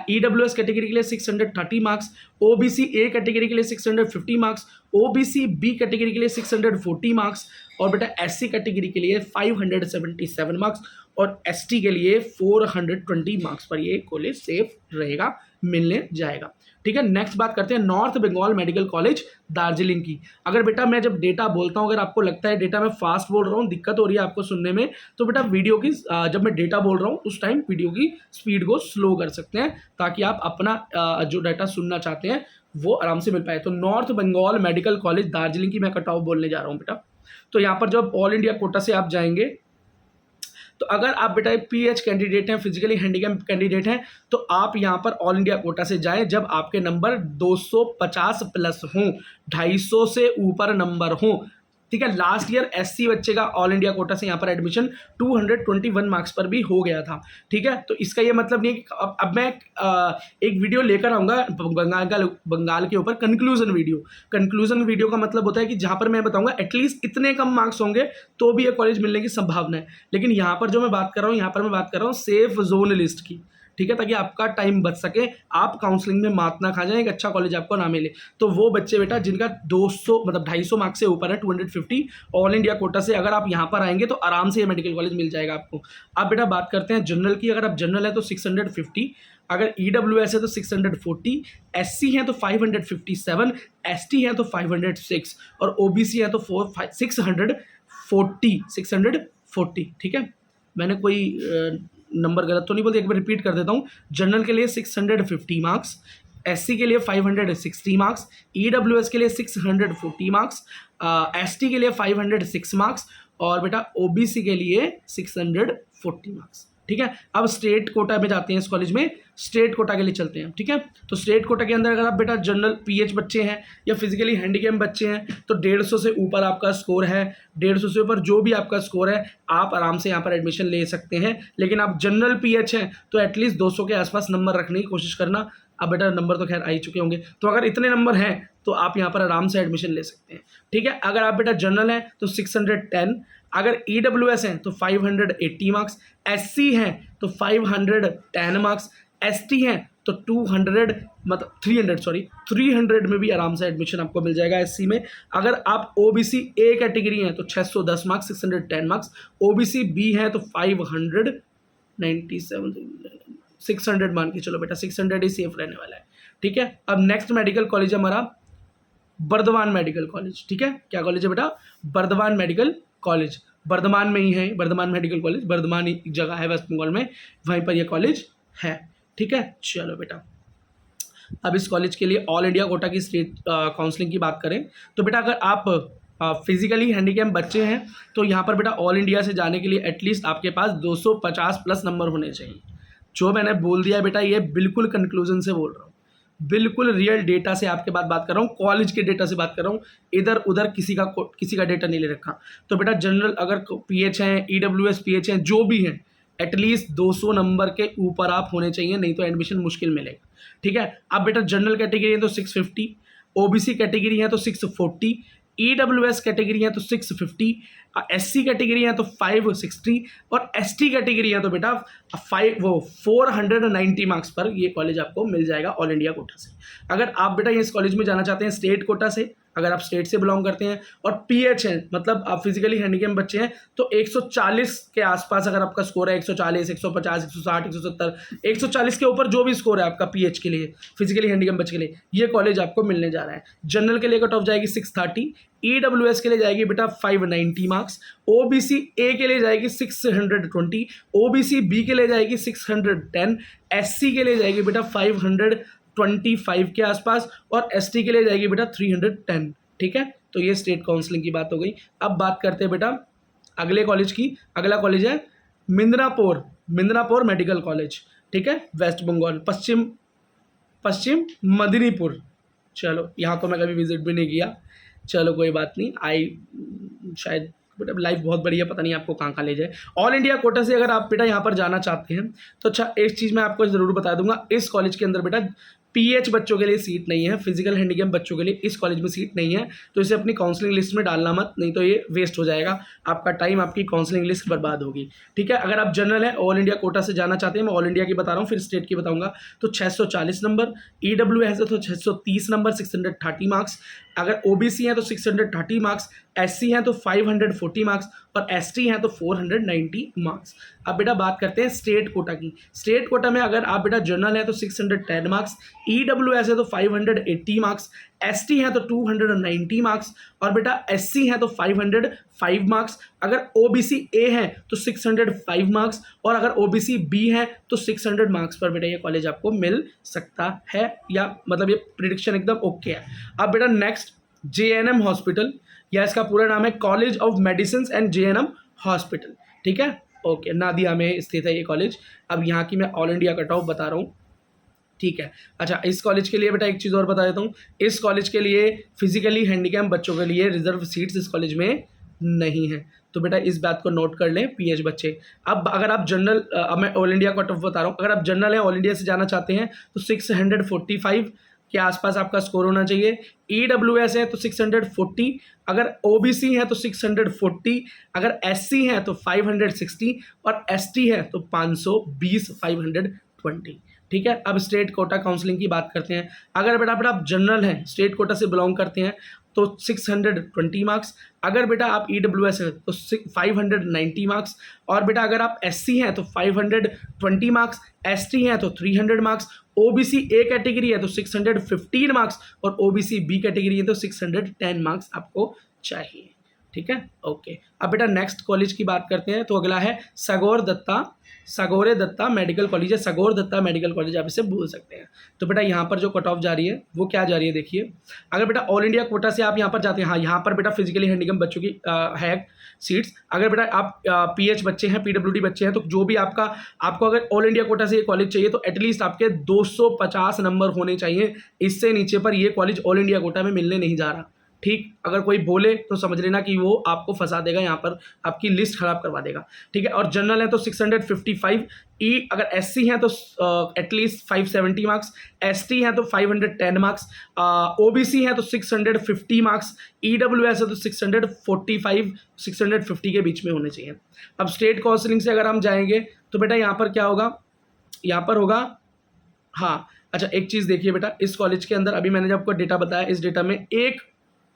EWS कैटेगरी के लिए 630 मार्क्स, OBC ए कैटेगरी के लिए 650 मार्क्स, OBC बी कैटेगरी के लिए 640 मार्क्स, और बेटा SC कैटेगरी के लिए 577 मार्क्स, और ST के लिए 420 मार्क्स पर ये कॉलेज सेफ रहेगा, मिलने जाएगा। ठीक है, नेक्स्ट बात करते हैं north Bengal medical college Darjeeling की। अगर बेटा मैं जब डेटा बोलता हूँ, अगर आपको लगता है डेटा मैं फास्ट बोल रहा हूँ, दिक्कत हो रही है आपको सुनने में, तो बेटा वीडियो की जब मैं डेटा बोल रहा हूँ उस टाइम वीडियो की स्पीड को स्लो कर सकते हैं, ताकि आप अपना जो डाटा सुनना चाहते हैं वो आराम से मिल पाए। तो north Bengal medical college Darjeeling की मैं कट ऑफ बोलने जा रहा हूँ बेटा। तो यहाँ पर जब ऑल इंडिया कोटा से आप जाएंगे, तो अगर आप बेटा PH कैंडिडेट हैं, फिजिकली हैंडीकैप कैंडिडेट हैं, तो आप यहाँ पर ऑल इंडिया कोटा से जाएं जब आपके नंबर 250 प्लस हों, 250 से ऊपर नंबर हों। ठीक है, लास्ट ईयर SC बच्चे का ऑल इंडिया कोटा से यहाँ पर एडमिशन 221 मार्क्स पर भी हो गया था। ठीक है, तो इसका ये मतलब नहीं कि अब मैं एक वीडियो लेकर आऊँगा बंगाल के ऊपर कंक्लूजन वीडियो का मतलब होता है कि जहाँ पर मैं बताऊँगा एटलीस्ट इतने कम मार्क्स होंगे तो भी ये कॉलेज मिलने की संभावना है। लेकिन यहाँ पर जो मैं बात कर रहा हूँ, यहाँ पर मैं बात कर रहा हूँ सेफ जोन लिस्ट की। ठीक है, ताकि आपका टाइम बच सके, आप काउंसलिंग में मात ना खा जाए, एक अच्छा कॉलेज आपको ना मिले। तो वो बच्चे बेटा जिनका 200 मतलब 250 मार्क्स से ऊपर है, 250 ऑल इंडिया कोटा से, अगर आप यहाँ पर आएंगे तो आराम से ये मेडिकल कॉलेज मिल जाएगा आपको। अब बेटा बात करते हैं जनरल की। अगर आप जनरल है तो 650, अगर EWS है तो 640, SC है तो 557, ST है तो 506, और OBC है तो 640। ठीक है, मैंने कोई नंबर गलत तो नहीं बोलते, एक बार रिपीट कर देता हूँ। जनरल के लिए 650 मार्क्स, SC के लिए 560 मार्क्स, EWS के लिए 640 मार्क्स, ST के लिए 506 मार्क्स, और बेटा OBC के लिए 640 मार्क्स। ठीक है, अब स्टेट कोटा में जाते हैं, इस कॉलेज में स्टेट कोटा के लिए चलते हैं। ठीक है, तो स्टेट कोटा के अंदर अगर आप बेटा जनरल PH बच्चे हैं या फिजिकली हैंडीकैप बच्चे हैं, तो 150 से ऊपर आपका स्कोर है, 150 से ऊपर जो भी आपका स्कोर है आप आराम से यहाँ पर एडमिशन ले सकते हैं। लेकिन आप जनरल PH हैं तो एटलीस्ट 200 के आसपास नंबर रखने की कोशिश करना। अब बेटा नंबर तो खैर आ ही चुके होंगे, तो अगर इतने नंबर हैं तो आप यहाँ पर आराम से एडमिशन ले सकते हैं। ठीक है, अगर आप बेटा जनरल हैं तो 610, अगर EWS हैं तो 580 मार्क्स, SC हैं तो 510 मार्क्स, ST हैं तो 300 में भी आराम से एडमिशन आपको मिल जाएगा SC में। अगर आप OBC ए कैटेगरी हैं तो 610 मार्क्स, 610 मार्क्स, OBC बी हैं तो 597, 600 मान के चलो बेटा, 600 ही सेफ रहने वाला है। ठीक है, अब नेक्स्ट मेडिकल कॉलेज है हमारा बर्धमान मेडिकल कॉलेज। ठीक है, क्या कॉलेज है बेटा? बर्धमान मेडिकल कॉलेज, बर्धमान में ही है बर्धमान मेडिकल कॉलेज, बर्धमान एक जगह है वेस्ट बंगाल में, वहीं पर यह कॉलेज है। ठीक है, चलो बेटा अब इस कॉलेज के लिए ऑल इंडिया कोटा की स्टेट काउंसलिंग की बात करें तो बेटा अगर आप फिजिकली हैंडीकैप बच्चे हैं तो यहाँ पर बेटा ऑल इंडिया से जाने के लिए एटलीस्ट आपके पास 250 प्लस नंबर होने चाहिए। जो मैंने बोल दिया बेटा ये बिल्कुल कंक्लूजन से बोल रहा हूँ, बिल्कुल रियल डेटा से आपके बात कर रहा हूँ, कॉलेज के डेटा से बात कर रहा हूँ, इधर उधर किसी का डेटा नहीं ले रखा। तो बेटा जनरल अगर PH हैं, EWS PH हैं, जो भी हैं, एटलीस्ट 200 नंबर के ऊपर आप होने चाहिए, नहीं तो एडमिशन मुश्किल मिलेगा। ठीक है, अब बेटा जनरल कैटेगरी है तो 650, OBC कैटेगरी है तो 640, EWS कैटेगरी है तो 650, SC कैटेगरी है तो 560, और ST कैटेगरी है तो बेटा 490 मार्क्स पर ये कॉलेज आपको मिल जाएगा ऑल इंडिया कोटा से। अगर आप बेटा इस कॉलेज में जाना चाहते हैं स्टेट कोटा से, अगर आप स्टेट से बिलोंग करते हैं और PH हैं, मतलब आप फिजिकली हैंडीकैप बच्चे हैं, तो 140 के आसपास अगर आपका स्कोर है, 140, 150, 160, 170, 140 के ऊपर जो भी स्कोर है आपका PH के लिए, फिजिकली हैंडीकैप बच्चे के लिए, ये कॉलेज आपको मिलने जा रहा है। जनरल के लिए कट ऑफ जाएगी 630, EWS के लिए जाएगी बेटा 590 मार्क्स, OBC ए के लिए जाएगी 620, OBC बी के लिए जाएगी 610, SC के लिए जाएगी बेटा 525 के आसपास, और ST के लिए जाएगी बेटा 310। ठीक है, तो ये स्टेट काउंसलिंग की बात हो गई। अब बात करते हैं बेटा अगले कॉलेज की। अगला कॉलेज है मिदनापुर मेडिकल कॉलेज। ठीक है, वेस्ट बंगाल, पश्चिम मदिनीपुर। चलो यहाँ तो मैं कभी विजिट भी नहीं किया, चलो कोई बात नहीं, शायद बट अब लाइफ बहुत बड़ी है, पता नहीं आपको कहाँ ले जाए। ऑल इंडिया कोटा से अगर आप बेटा यहाँ पर जाना चाहते हैं तो अच्छा एक चीज़ मैं आपको ज़रूर बता दूंगा, इस कॉलेज के अंदर बेटा पीएच बच्चों के लिए सीट नहीं है, फिजिकल हैंडीकैप बच्चों के लिए इस कॉलेज में सीट नहीं है, तो इसे अपनी काउंसलिंग लिस्ट में डालना मत, नहीं तो ये वेस्ट हो जाएगा आपका टाइम, आपकी काउंसलिंग लिस्ट बर्बाद होगी। ठीक है, अगर आप जनरल है, ऑल इंडिया कोटा से जाना चाहते हैं, मैं ऑल इंडिया की बता रहा हूँ, फिर स्टेट की बताऊंगा, तो 640 नंबर, EWS है तो 630 नंबर, 630 मार्क्स, अगर ओबीसी है तो 630 मार्क्स, एससी है तो 540 मार्क्स और एसटी है तो 490 मार्क्स। अब बेटा बात करते हैं स्टेट कोटा की। स्टेट कोटा में अगर आप बेटा जनरल है तो 610 मार्क्स, ईडब्ल्यूएस है तो 580 मार्क्स, एसटी है तो 290 मार्क्स और बेटा एससी है तो 505 मार्क्स, अगर ओबीसी ए है तो 605 मार्क्स और अगर ओबीसी बी है तो 600 मार्क्स पर बेटा ये कॉलेज आपको मिल सकता है, या मतलब ये प्रिडिक्शन एकदम ओके है। अब बेटा नेक्स्ट JNM हॉस्पिटल, या इसका पूरा नाम है college of medicine and JNM hospital. ठीक है, ओके, नादिया में स्थित है ये कॉलेज। अब यहाँ की मैं ऑल इंडिया कट ऑफ बता रहा हूँ। ठीक है, अच्छा इस कॉलेज के लिए बेटा एक चीज़ और बता देता हूँ, इस कॉलेज के लिए फिजिकली हैंडीकैप बच्चों के लिए रिजर्व सीट्स इस कॉलेज में नहीं है, तो बेटा इस बात को नोट कर लें पीएच बच्चे। अब अगर आप जनरल, मैं ऑल इंडिया कट ऑफ बता रहा हूँ, अगर आप जनरल हैं, ऑल इंडिया से जाना चाहते हैं तो 645 के आसपास आपका स्कोर होना चाहिए। EWS है तो 640, अगर OBC है तो 640, अगर SC है तो 560 और ST है तो 520, 520। ठीक है, अब स्टेट कोटा काउंसलिंग की बात करते हैं। अगर बेटा आप जनरल हैं, स्टेट कोटा से बिलोंग करते हैं तो 620 मार्क्स, अगर बेटा आप EWS है तो 590 मार्क्स और बेटा अगर आप SC हैं तो 520 मार्क्स, ST हैं तो 300 मार्क्स, OBC ए कैटेगरी है तो 615 मार्क्स और OBC बी कैटेगरी है तो 610 मार्क्स आपको चाहिए। ठीक है, ओके। अब बेटा नेक्स्ट कॉलेज की बात करते हैं, तो अगला है सगोरे दत्ता मेडिकल कॉलेज है, सगोर दत्ता मेडिकल कॉलेज आप इसे बोल सकते हैं। तो बेटा यहाँ पर जो कट ऑफ जा रही है वो क्या जा रही है, देखिए। अगर बेटा ऑल इंडिया कोटा से आप यहाँ पर जाते हैं, हाँ यहाँ पर बेटा फिजिकली हैंडीकैप बच्चों की है सीट्स। अगर बेटा आप PH बच्चे हैं, PWD बच्चे हैं, तो जो भी आपको अगर ऑल इंडिया कोटा से ये कॉलेज चाहिए तो एटलीस्ट आपके 250 नंबर होने चाहिए, इससे नीचे पर ये कॉलेज ऑल इंडिया कोटा में मिलने नहीं जा रहा। ठीक, अगर कोई बोले तो समझ लेना कि वो आपको फंसा देगा, यहाँ पर आपकी लिस्ट खराब करवा देगा। ठीक है, और जनरल है तो 655, अगर SC हैं तो एटलीस्ट 570 मार्क्स, ST हैं तो 510 मार्क्स, OBC हैं तो 650 मार्क्स, EWS है तो 645, 650 के बीच में होने चाहिए। अब स्टेट काउंसलिंग से अगर हम जाएंगे तो बेटा यहाँ पर क्या होगा, यहाँ पर होगा, हाँ अच्छा एक चीज़ देखिए बेटा, इस कॉलेज के अंदर अभी मैंने जब आपको डेटा बताया, इस डेटा में एक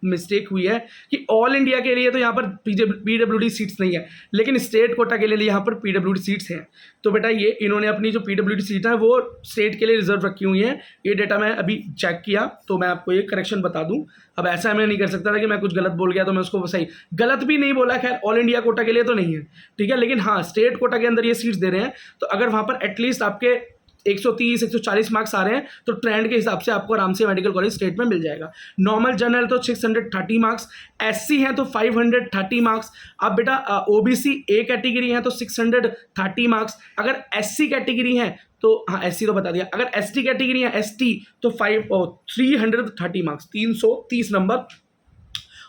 मिस्टेक हुई है कि ऑल इंडिया के लिए तो यहाँ पर PWD सीट्स नहीं है, लेकिन स्टेट कोटा के लिए यहाँ पर PWD सीट्स हैं। तो बेटा ये इन्होंने अपनी जो PWD सीट है वो स्टेट के लिए रिजर्व रखी हुई हैं। ये डेटा मैं अभी चेक किया तो मैं आपको ये करेक्शन बता दूं। अब ऐसा मैं नहीं कर सकता था कि मैं कुछ गलत बोल गया तो मैं उसको सही, गलत भी नहीं बोला, खैर ऑल इंडिया कोटा के लिए तो नहीं है। ठीक है, लेकिन हाँ स्टेट कोटा के अंदर ये सीट्स दे रहे हैं, तो अगर वहाँ पर एटलीस्ट आपके 130 140 मार्क्स आ रहे हैं तो ट्रेंड के हिसाब से आपको आराम से मेडिकल कॉलेज स्टेट में मिल जाएगा। नॉर्मल जनरल तो 630 मार्क्स, SC है तो 530 मार्क्स। अब बेटा OBC ए कैटेगरी है तो 630 मार्क्स, अगर SC कैटेगरी है तो हाँ SC तो बता दिया, अगर ST कैटेगरी है ST तो 330 मार्क्स, 330 नंबर।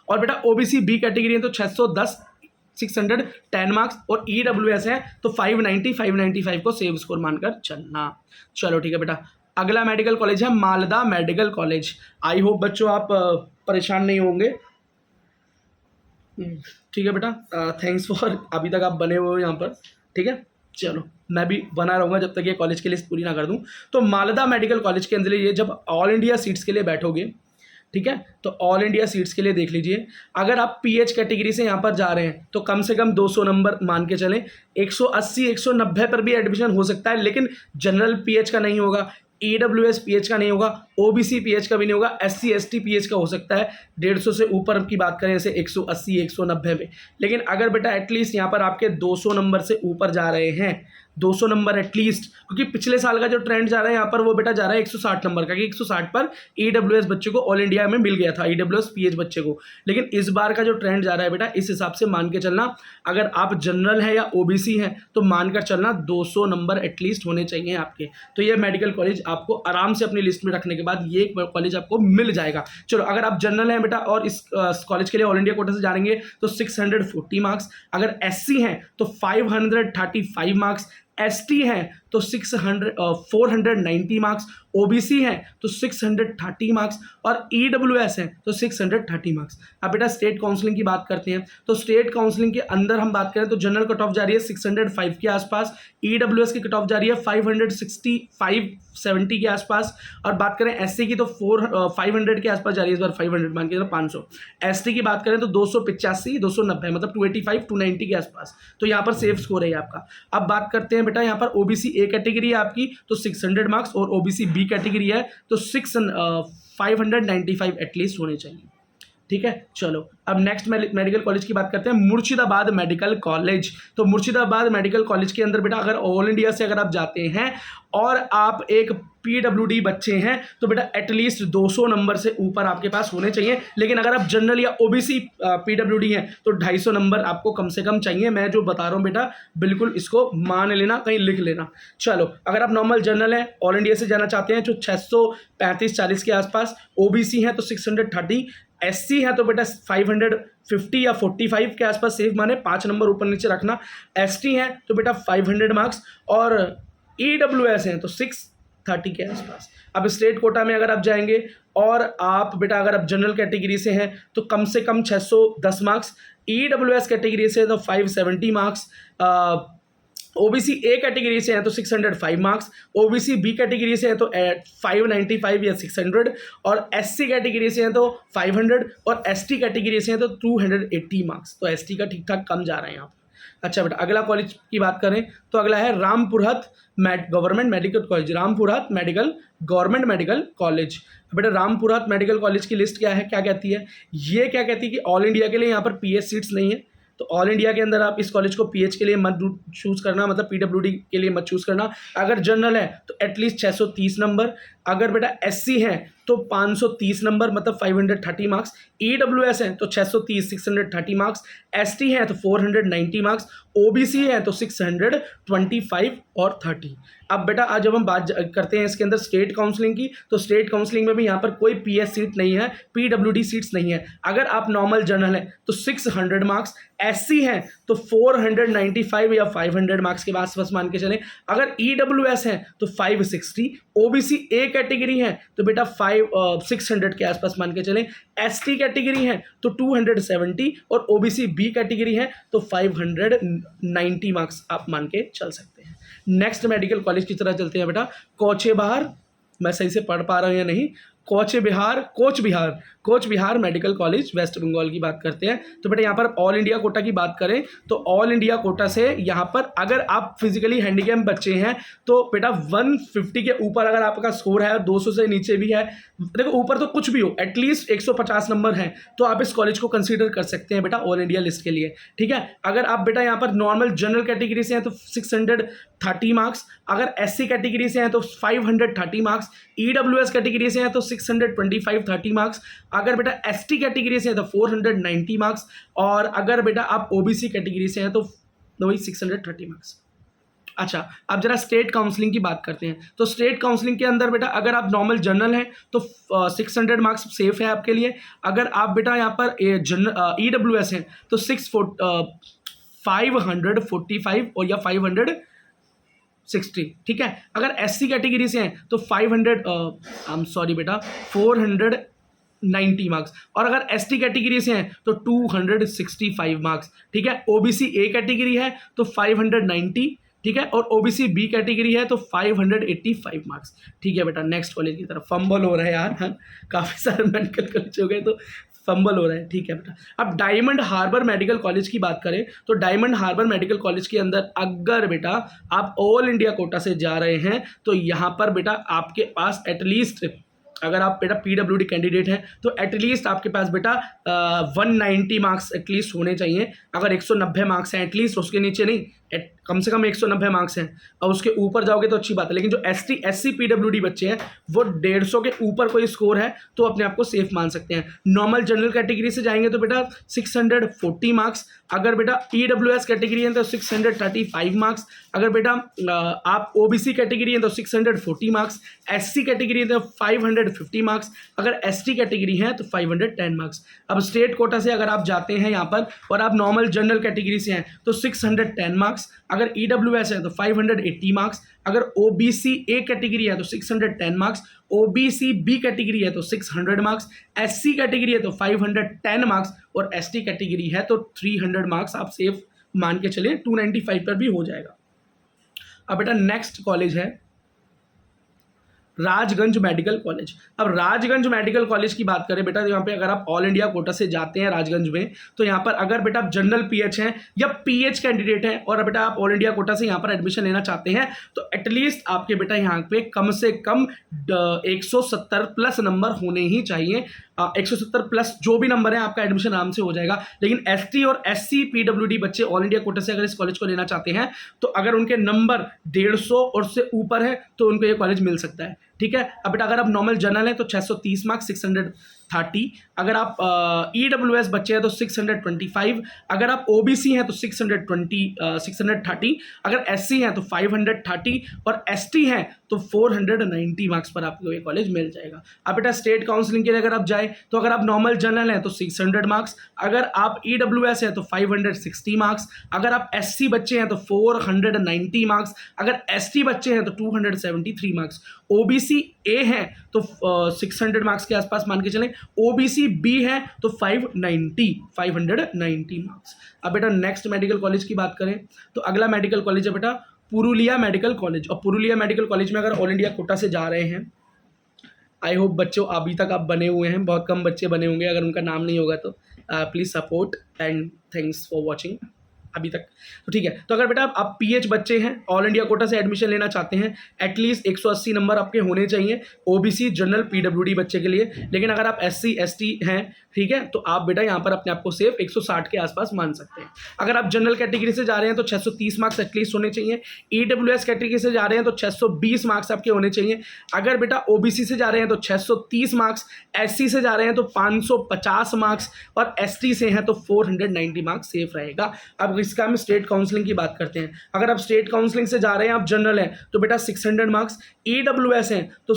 और बेटा OBC बी कैटेगरी है तो 610, 610 मार्क्स और EWS है तो 590, 595 को सेव स्कोर मानकर चलना। चलो ठीक है बेटा, अगला मेडिकल कॉलेज है Malda medical college. I hope बच्चों आप परेशान नहीं होंगे। ठीक है बेटा, थैंक्स फॉर अभी तक आप बने हुए हो यहाँ पर। ठीक है, चलो मैं भी बना रहूँगा जब तक ये कॉलेज की लिस्ट पूरी ना कर दूँ। तो मालदा मेडिकल कॉलेज के अंदर ये जब ऑल इंडिया सीट्स के लिए बैठोगे, ठीक है, तो ऑल इंडिया सीट्स के लिए देख लीजिए, अगर आप PH कैटेगरी से यहाँ पर जा रहे हैं तो कम से कम 200 नंबर मान के चलें, 180 190 पर भी एडमिशन हो सकता है, लेकिन जनरल PH का नहीं होगा, EWS PH का नहीं होगा, OBC PH का भी नहीं होगा, SC ST PH का हो सकता है 150 से ऊपर की बात करें जैसे 180 190 में। लेकिन अगर बेटा एटलीस्ट यहाँ पर आपके 200 नंबर से ऊपर जा रहे हैं, 200 नंबर एटलीस्ट, क्योंकि पिछले साल का जो ट्रेंड जा रहा है यहाँ पर वो बेटा जा रहा है 160 नंबर का, कि 160 पर EWS बच्चे को ऑल इंडिया में मिल गया था, EWS PH बच्चे को। लेकिन इस बार का जो ट्रेंड जा रहा है बेटा, इस हिसाब से मान के चलना, अगर आप जनरल है या OBC हैं तो मानकर चलना 200 नंबर एटलीस्ट होने चाहिए आपके। तो ये मेडिकल कॉलेज आपको आराम से अपनी लिस्ट में रखने के बाद ये कॉलेज आपको मिल जाएगा। चलो अगर आप जनरल हैं बेटा और इस कॉलेज के लिए ऑल इंडिया कोटा से जाएंगे तो 640 मार्क्स, अगर SC हैं तो 535 मार्क्स, ST है तो 490 मार्क्स, ओबीसी हैं तो 630 मार्क्स, और ईडब्ल्यूएस हैं तो 630 मार्क्स। अब बेटा स्टेट काउंसलिंग की बात करते हैं, तो स्टेट काउंसलिंग के अंदर हम बात करें तो जनरल कट ऑफ जा रही है 605 के आसपास, ईडब्ल्यूएस की कट ऑफ जा रही है 565-70 के आसपास, और बात करें एससी की तो 500 के आसपास जा रही है, इस बार 500 मान के 500। एसटी की बात करें तो 285-290 मतलब 285-290 के आसपास, तो यहाँ पर सेफ स्कोर है आपका। अब बात करते हैं बेटा यहाँ पर ओबीसी ए कैटेगरी है आपकी तो 600 मार्क्स, और ओबीसी बी कैटेगरी है तो 595 एटलीस्ट होने चाहिए। ठीक है, चलो अब नेक्स्ट मेडिकल कॉलेज की बात करते हैं, मुर्शिदाबाद मेडिकल कॉलेज। तो मुर्शिदाबाद मेडिकल कॉलेज के अंदर बेटा अगर ऑल इंडिया से अगर आप जाते हैं और आप एक पीडब्ल्यूडी बच्चे हैं तो बेटा एटलीस्ट 200 नंबर से ऊपर आपके पास होने चाहिए, लेकिन अगर आप जनरल या ओबीसी पीडब्ल्यूडी हैं तो 250 नंबर आपको कम से कम चाहिए। मैं जो बता रहा हूँ बेटा बिल्कुल इसको मान लेना, कहीं लिख लेना। चलो अगर आप नॉर्मल जनरल हैं, ऑल इंडिया से जाना चाहते हैं तो 635-40 के आसपास, ओबीसी हैं तो 630, एससी है तो बेटा 550 या 45 के आसपास सेफ माने, 5 नंबर ऊपर नीचे रखना। एसटी है तो बेटा 500 मार्क्स, और ईडब्ल्यूएस हैं तो 630 के आसपास। अब स्टेट कोटा में अगर आप जाएंगे और आप बेटा अगर आप जनरल कैटेगरी से हैं तो कम से कम 610 मार्क्स, ईडब्ल्यूएस कैटेगरी से तो 570 मार्क्स, ओबीसी ए कैटेगरी से है तो 605 मार्क्स, ओबीसी बी कैटेगरी से है तो 595 या 600, और एससी कैटेगरी से है तो 500, और एसटी कैटेगरी से है तो 280 मार्क्स। तो एसटी का ठीक ठाक कम जा रहे हैं यहाँ पर। अच्छा बेटा अगला कॉलेज की बात करें तो अगला है Rampurhat government medical college, Rampurhat government medical college. बेटा रामपुरहत मेडिकल कॉलेज की लिस्ट क्या है, क्या कहती है, ये क्या कहती है कि ऑल इंडिया के लिए यहाँ पर पीएच सीट्स नहीं है, तो ऑल इंडिया के अंदर आप इस कॉलेज को पीएच के लिए मत चूज़ करना, मतलब पीडब्ल्यूडी के लिए मत चूज़ करना। अगर जनरल है तो एटलीस्ट 630 नंबर, अगर बेटा एससी है तो 530 नंबर मतलब 530 मार्क्स, ईडब्ल्यूएस है तो 630 630 मार्क्स, एसटी है तो 490 मार्क्स, ओबीसी है तो 625 और 30। अब बेटा आज जब हम बात करते हैं इसके अंदर स्टेट काउंसलिंग की, तो स्टेट काउंसलिंग में भी यहाँ पर कोई पीएच सीट नहीं है, पीडब्ल्यूडी सीट्स नहीं है। अगर आप नॉर्मल जनरल हैं तो 600 मार्क्स, एससी हैं तो 495 या 500 मार्क्स के आसपास मान के चलें, अगर ईडब्ल्यूएस है तो 560, ओबीसी ए कैटेगरी है तो बेटा 600 के आसपास मान के चलें, एसटी कैटेगरी है तो 270, और ओबीसी बी कैटेगरी है तो 590 मार्क्स आप मान के चल सकते हैं। नेक्स्ट मेडिकल कॉलेज की तरह चलते हैं बेटा, कोचेबहार, मैं सही से पढ़ पा रहा हूँ या नहीं, Cooch Behar medical college west Bengal की बात करते हैं। तो बेटा यहाँ पर ऑल इंडिया कोटा की बात करें तो ऑल इंडिया कोटा से यहाँ पर अगर आप फिजिकली हैंडीकैप बच्चे हैं तो बेटा 150 के ऊपर अगर आपका स्कोर है, 200 से नीचे भी है, देखो ऊपर तो कुछ भी हो, एटलीस्ट 150 नंबर है तो आप इस कॉलेज को कंसीडर कर सकते हैं बेटा ऑल इंडिया लिस्ट के लिए। ठीक है, अगर आप बेटा यहाँ पर नॉर्मल जनरल कैटेगरी से हैं तो 630 मार्क्स, अगर एससी कैटेगरी से हैं तो 530 मार्क्स, ईडब्ल्यूएस कैटेगरी से हैं तो 625-30 मार्क्स, अगर बेटा एसटी कैटेगरी से है तो 490 मार्क्स, और अगर बेटा आप ओबीसी कैटेगरी से हैं तो वही 630 मार्क्स। अच्छा अब जरा स्टेट काउंसलिंग की बात करते हैं, तो स्टेट काउंसलिंग के अंदर बेटा अगर आप नॉर्मल जनरल हैं तो 600 मार्क्स सेफ है आपके लिए, अगर आप बेटा यहाँ पर ईडब्ल्यूएस हैं तो 545 और या 560। ठीक है, अगर एससी कैटेगरी से हैं तो 490 मार्क्स, और अगर एसटी कैटेगरी से हैं तो 265 मार्क्स। ठीक है, ओबीसी ए कैटेगरी है तो 590, ठीक है, और ओबीसी बी कैटेगरी है तो 585 मार्क्स। ठीक है बेटा नेक्स्ट कॉलेज की तरफ, फंबल हो रहा है यार, हाँ काफ़ी सारे मेडिकल कॉलेज हो गए तो फंबल हो रहा है। ठीक है बेटा, अब डायमंड हार्बर मेडिकल कॉलेज की बात करें तो डायमंड हार्बर मेडिकल कॉलेज के अंदर अगर बेटा आप ऑल इंडिया कोटा से जा रहे हैं तो यहाँ पर बेटा आपके पास एटलीस्ट, अगर आप बेटा पीडब्ल्यूडी कैंडिडेट हैं तो एटलीस्ट आपके पास बेटा 190 मार्क्स एटलीस्ट होने चाहिए। अगर 190 मार्क्स हैं एटलीस्ट, उसके नीचे नहीं, कम से कम 190 मार्क्स हैं, और उसके ऊपर जाओगे तो अच्छी बात है। लेकिन जो एसटी एससी पीडब्ल्यूडी बच्चे हैं वो 150 के ऊपर कोई स्कोर है तो अपने आप को सेफ मान सकते हैं। नॉर्मल जनरल कैटेगरी से जाएंगे तो बेटा 640 मार्क्स, अगर बेटा ईडब्ल्यूएस कैटेगरी है तो 635 मार्क्स, अगर बेटा आप ओबीसी कैटेगरी है तो 640 मार्क्स, एससी कैटेगरी है तो 550 मार्क्स, अगर एसटी कैटेगरी है तो 510 मार्क्स। अब स्टेट कोटा से अगर आप जाते हैं यहाँ पर और आप नॉर्मल जनरल कैटेगरी से हैं तो 610 मार्क्स, अगर EWS है तो 580 मार्क्स, अगर OBC ए कैटेगरी है तो 610 मार्क्स, OBC बी कैटेगरी है तो 600 मार्क्स, SC कैटेगरी है तो 510 मार्क्स और ST कैटेगरी है तो 300 मार्क्स आप सेफ मान के चलिए, 295 पर भी हो जाएगा। अब बेटा नेक्स्ट कॉलेज है राजगंज मेडिकल कॉलेज। अब राजगंज मेडिकल कॉलेज की बात करें बेटा, यहाँ पे अगर आप ऑल इंडिया कोटा से जाते हैं राजगंज में, तो यहाँ पर अगर बेटा आप जनरल PH हैं या PH कैंडिडेट हैं और बेटा आप ऑल इंडिया कोटा से यहाँ पर एडमिशन लेना चाहते हैं, तो एटलीस्ट आपके बेटा यहाँ पे कम से कम 170 प्लस नंबर होने ही चाहिए। 170 प्लस जो भी नंबर है आपका एडमिशन आराम से हो जाएगा। लेकिन ST और SC PWD बच्चे ऑल इंडिया कोटा से अगर इस कॉलेज को लेना चाहते हैं, तो अगर उनके नंबर 150 और से ऊपर है तो उनको ये कॉलेज मिल सकता है। ठीक है। अब बेटा अगर आप नॉर्मल जनरल है तो 630 मार्क्स, 630। अगर आप EWS बच्चे हैं तो 625। अगर आप OBC हैं तो 630। अगर SC हैं तो 530 और ST हैं तो 490 मार्क्स पर आपको ये कॉलेज मिल जाएगा। अब बेटा स्टेट काउंसलिंग के लिए अगर आप जाए तो अगर आप नॉर्मल जनरल हैं तो 600 मार्क्स, अगर आप EWS है तो 560 मार्क्स, अगर आप SC बच्चे हैं तो 490 मार्क्स, अगर ST बच्चे हैं तो 273 मार्क्स, OBC ए है तो 600 मार्क्स के आसपास मान के चलें, OBC बी है तो 590 मार्क्स। अब बेटा नेक्स्ट मेडिकल कॉलेज की बात करें तो अगला मेडिकल कॉलेज है बेटा पुरुलिया मेडिकल कॉलेज। और पुरुलिया मेडिकल कॉलेज में अगर ऑल इंडिया कोटा से जा रहे हैं, आई होप बच्चों अभी तक आप बने हुए हैं, बहुत कम बच्चे बने होंगे, अगर उनका नाम नहीं होगा तो please support and thanks for watching अभी तक। तो ठीक है, तो अगर बेटा आप PH बच्चे हैं ऑल इंडिया कोटा से एडमिशन लेना चाहते हैं, एटलीस्ट 180 नंबर आपके होने चाहिए OBC जनरल PWD बच्चे के लिए। लेकिन अगर आप SC ST हैं, ठीक है, तो आप बेटा यहाँ पर अपने आप को सेफ 160 के आसपास मान सकते हैं। अगर आप जनरल कैटेगरी से जा रहे हैं तो 630 मार्क्स एटलीस्ट होने चाहिए। EWS कैटेगरी से जा रहे हैं तो 620 मार्क्स आपके होने चाहिए। अगर बेटा OBC से जा रहे हैं तो 630 मार्क्स, SC से जा रहे हैं तो 550 मार्क्स और ST से हैं तो 490 मार्क्स सेफ रहेगा। अब इसका हम स्टेट काउंसलिंग की बात करते हैं। अगर आप स्टेट काउंसलिंग से जा रहे हैं, आप जनरल हैं तो बेटा 600 मार्क्स, EWS हैं तो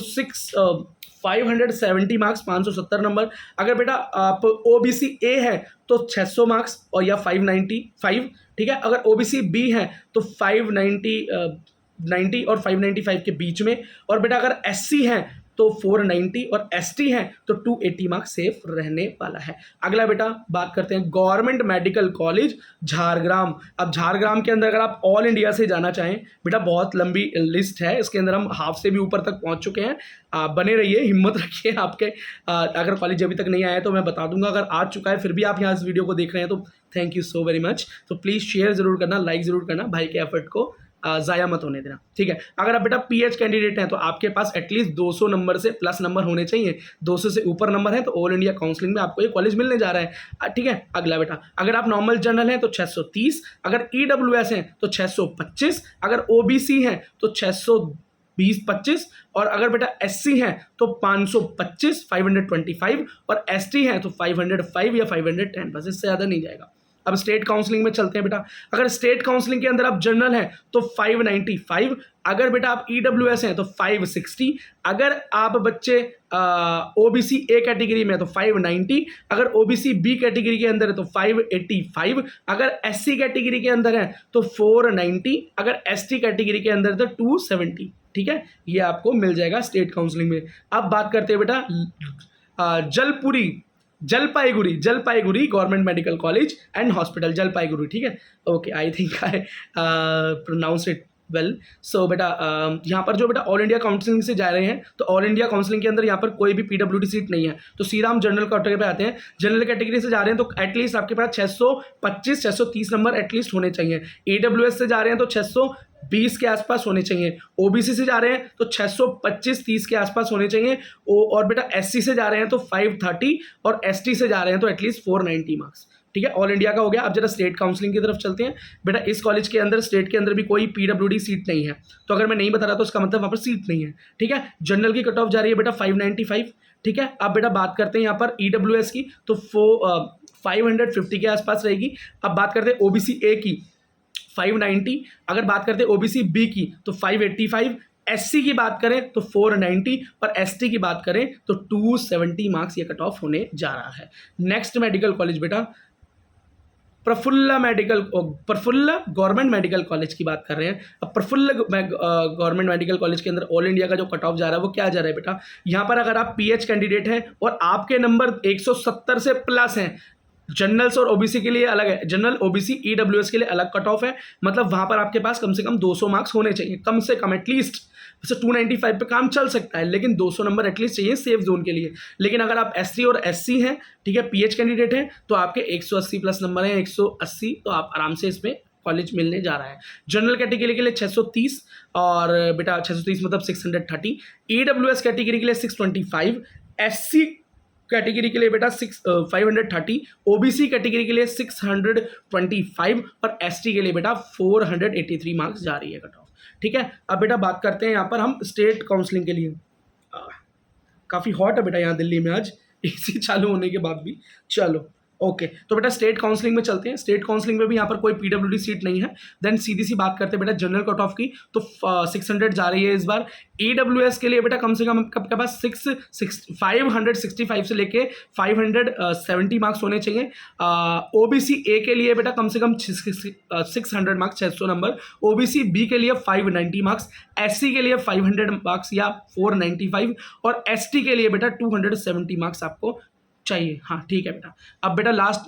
570 मार्क्स, 570 नंबर। अगर बेटा आप OBC ए है तो 600 मार्क्स और या 595, ठीक है। अगर OBC बी है तो 590 और 595 के बीच में, और बेटा अगर SC है तो 490 और ST है तो 280 मार्क्स सेफ रहने वाला है। अगला बेटा बात करते हैं गवर्नमेंट मेडिकल कॉलेज झारग्राम। अब झारग्राम के अंदर अगर आप ऑल इंडिया से जाना चाहें, बेटा बहुत लंबी लिस्ट है, इसके अंदर हम हाफ से भी ऊपर तक पहुंच चुके हैं। बने रहिए, हिम्मत रखिए आपके। अगर कॉलेज अभी तक नहीं आया है तो मैं बता दूंगा, अगर आ चुका है फिर भी आप यहाँ इस वीडियो को देख रहे हैं तो thank you so very much. तो प्लीज़ शेयर ज़रूर करना, लाइक ज़रूर करना, भाई के एफर्ट को ज़ाया मत होने देना, ठीक है। अगर आप बेटा PH कैंडिडेट हैं तो आपके पास एटलीस्ट 200 नंबर से प्लस नंबर होने चाहिए। 200 से ऊपर नंबर है तो ऑल इंडिया काउंसलिंग में आपको ये कॉलेज मिलने जा रहा है, ठीक है। अगला बेटा अगर आप नॉर्मल जनरल हैं तो 630, अगर EWS हैं तो 625, अगर OBC हैं तो 620-25 और अगर बेटा SC हैं तो 525 525 और ST हैं तो 505 या 510, बस इससे ज़्यादा नहीं जाएगा। अब स्टेट काउंसलिंग में चलते हैं बेटा। अगर स्टेट काउंसलिंग के अंदर आप जनरल हैं तो 595, अगर बेटा आप EWS हैं तो 560, अगर आप बच्चे OBC ए कैटेगरी में है तो 590, अगर OBC बी कैटेगरी के अंदर है तो 585, अगर SC कैटेगरी के अंदर है तो 490, अगर ST कैटेगरी के अंदर है तो 270, ठीक है। ये आपको मिल जाएगा स्टेट काउंसलिंग में। अब बात करते हैं बेटा Jalpaiguri government medical college and hospital Jalpaiguri, ठीक है। Okay, I think I pronounce it well. So बेटा यहाँ पर जो बेटा ऑल इंडिया काउंसलिंग से जा रहे हैं तो ऑल इंडिया काउंसलिंग के अंदर यहाँ पर कोई भी PWD सीट नहीं है, तो सीधा हम जनरल कैटेगरी पे आते हैं। जनरल कैटेगरी से जा रहे हैं तो एटलीस्ट आपके पास 625 630 नंबर एटलीस्ट होने चाहिए। EWS से जा रहे हैं तो 620 के आसपास होने चाहिए। OBC से जा रहे हैं तो 625-30 के आसपास होने चाहिए। और बेटा SC से जा रहे हैं तो 530 और ST से जा रहे हैं तो एटलीस्ट 490 मार्क्स, ठीक है। ऑल इंडिया का हो गया। अब जरा स्टेट काउंसलिंग की तरफ चलते हैं। बेटा इस कॉलेज के अंदर स्टेट के अंदर भी कोई PWD सीट नहीं है, तो अगर मैं नहीं बता रहा तो उसका मतलब वहाँ पर सीट नहीं है, ठीक है। जनरल की कट ऑफ जा रही है बेटा 595, ठीक है। अब बेटा बात करते हैं यहाँ पर EWS की तो 550 के आसपास रहेगी। अब बात करते हैं OBC ए की 590, अगर बात करते हैं OBC बी की तो 585, SC की बात करें तो 490 और ST की बात करें तो 270 मार्क्स ये कट ऑफ होने जा रहा है। नेक्स्ट मेडिकल कॉलेज बेटा प्रफुल्ल गवर्नमेंट मेडिकल कॉलेज की बात कर रहे हैं। अब प्रफुल्ल गवर्नमेंट मेडिकल कॉलेज के अंदर ऑल इंडिया का जो कट ऑफ जा रहा है वो क्या जा रहा है बेटा, यहाँ पर अगर आप पीएच कैंडिडेट हैं और आपके नंबर 170 से प्लस हैं, जनरल्स और ओबीसी के लिए अलग है, जनरल ओबीसी ईडब्ल्यूएस के लिए अलग कट ऑफ है, मतलब वहां पर आपके पास कम से कम 200 मार्क्स होने चाहिए, कम से कम एटलीस्ट। वैसे 295 पे काम चल सकता है, लेकिन 200 नंबर एटलीस्ट चाहिए सेफ जोन के लिए। लेकिन अगर आप एससी और एससी हैं, ठीक है, पीएच कैंडिडेट हैं, तो आपके 180 प्लस नंबर हैं, 180, तो आप आराम से इसमें कॉलेज मिलने जा रहा है। जनरल कैटेगरी के लिए 630 और बेटा 630 मतलब 630, ईडब्ल्यूएस कैटेगरी के लिए 625, एससी कैटेगरी के लिए बेटा 530, ओबीसी कैटेगरी के लिए 625 और एसटी के लिए बेटा 483 मार्क्स जा रही है कट ऑफ। ठीक है, अब बेटा बात करते हैं यहाँ पर हम स्टेट काउंसलिंग के लिए। काफ़ी हॉट है बेटा यहाँ दिल्ली में आज, एसी चालू होने के बाद भी। चलो ओके, तो बेटा स्टेट काउंसलिंग में चलते हैं। स्टेट काउंसलिंग में भी यहाँ पर कोई पीडब्ल्यूडी सीट नहीं है। देन सीधी सी बात करते हैं बेटा जनरल कट ऑफ की, तो 600 जा रही है इस बार। ईडब्ल्यूएस के लिए बेटा कम से कम आपके पास 565 से लेके 570 मार्क्स होने चाहिए। ओबीसी ए के लिए बेटा कम से कम 600 मार्क्स, 600 नंबर। ओबीसी बी के लिए 590 मार्क्स, एससी के लिए 500 मार्क्स या 495 और एसटी के लिए बेटा 270 मार्क्स आपको चाहिए। हाँ ठीक है बेटा। अब बेटा लास्ट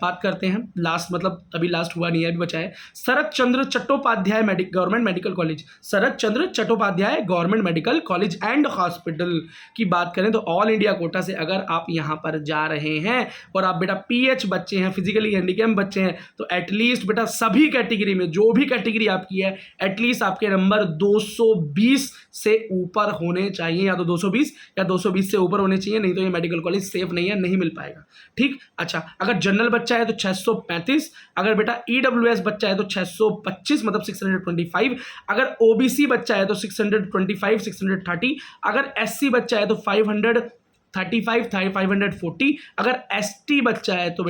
बात करते हैं, लास्ट मतलब अभी लास्ट हुआ नहीं है, अभी बचा है Sharad Chandra Chattopadhyay government medical college. Sharad Chandra Chattopadhyay government medical college and hospital की बात करें तो ऑल इंडिया कोटा से अगर आप यहाँ पर जा रहे हैं और आप बेटा पीएच बच्चे हैं, फिजिकली हैंडीकैप बच्चे हैं, तो एटलीस्ट बेटा सभी कैटेगरी में जो भी कैटेगरी आपकी है एटलीस्ट आपके नंबर 220 से ऊपर होने चाहिए, या तो 220 या 220 से ऊपर होने चाहिए, नहीं तो ये मेडिकल कॉलेज सेफ नहीं मिल पाएगा। ठीक, अच्छा, अगर जनरल बच्चा है तो 635, अगर बेटा ईडब्ल्यूएस बच्चा है तो 625 मतलब 625, अगर ओबीसी बच्चा है तो 625 630, अगर एससी बच्चा है तो 535 540, अगर एसटी बच्चा है तो